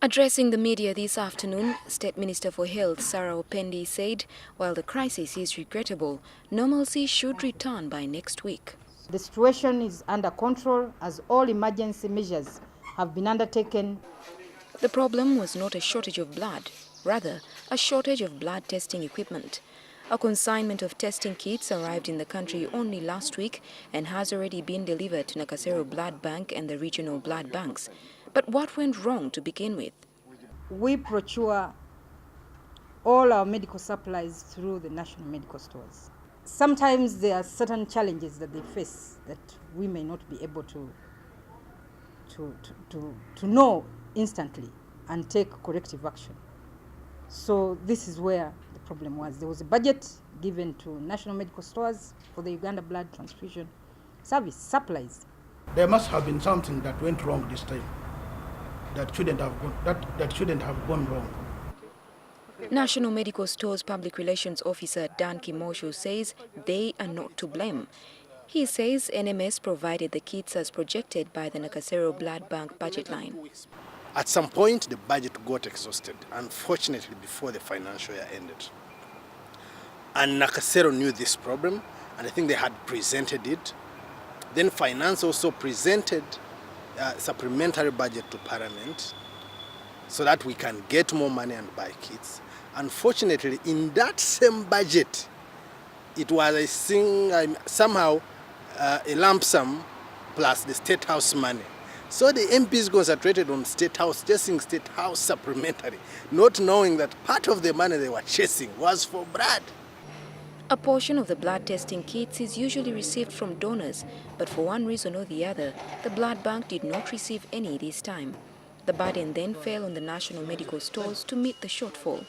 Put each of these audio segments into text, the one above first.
Addressing the media this afternoon, State Minister for Health Sarah Opendi said while the crisis is regrettable, normalcy should return by next week. The situation is under control as all emergency measures have been undertaken. The problem was not a shortage of blood, rather a shortage of blood testing equipment. A consignment of testing kits arrived in the country only last week and has already been delivered to Nakasero Blood Bank and the regional blood banks. But what went wrong to begin with? We procure all our medical supplies through the national medical stores. Sometimes there are certain challenges that they face that we may not be able to know instantly and take corrective action. So this is where the problem was. There was a budget given to national medical stores for the Uganda blood transfusion service supplies. There must have been something that went wrong this time that shouldn't have gone wrong. National Medical Stores Public Relations Officer Dan Kimosho says they are not to blame. He says NMS provided the kits as projected by the Nakasero Blood Bank budget line. At some point, the budget got exhausted, unfortunately, before the financial year ended. And Nakasero knew this problem, and I think they had presented it. Then Finance also presented a supplementary budget to Parliament so that we can get more money and buy kits. Unfortunately, in that same budget, it was, I think, somehow a lump sum plus the State House money. So the MPs concentrated on State House, chasing State House supplementary, not knowing that part of the money they were chasing was for blood. A portion of the blood testing kits is usually received from donors, but for one reason or the other, the blood bank did not receive any this time. The burden then fell on the national medical stores to meet the shortfall.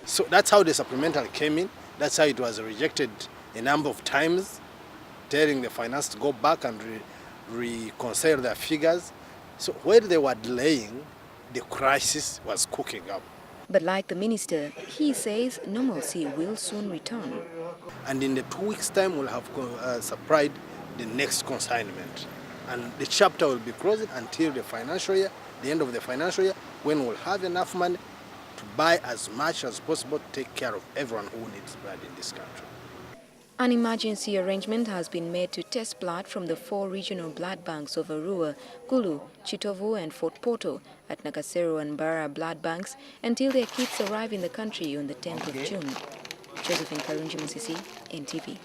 So that's how the supplementary came in. That's how it was rejected a number of times, telling the finance to go back and reconcile their figures. So while they were delaying, the crisis was cooking up. But like the minister, he says normalcy will soon return. And in the 2 weeks' time, we'll have supplied the next consignment. And the chapter will be closed until the financial year, the end of the financial year, when we'll have enough money to buy as much as possible to take care of everyone who needs blood in this country. An emergency arrangement has been made to test blood from the 4 regional blood banks of Arua, Gulu, Chitovu and Fort Portal at Nakasero and Bara blood banks until their kits arrive in the country on the 10th of June. Josephine Karunji Musisi, NTV.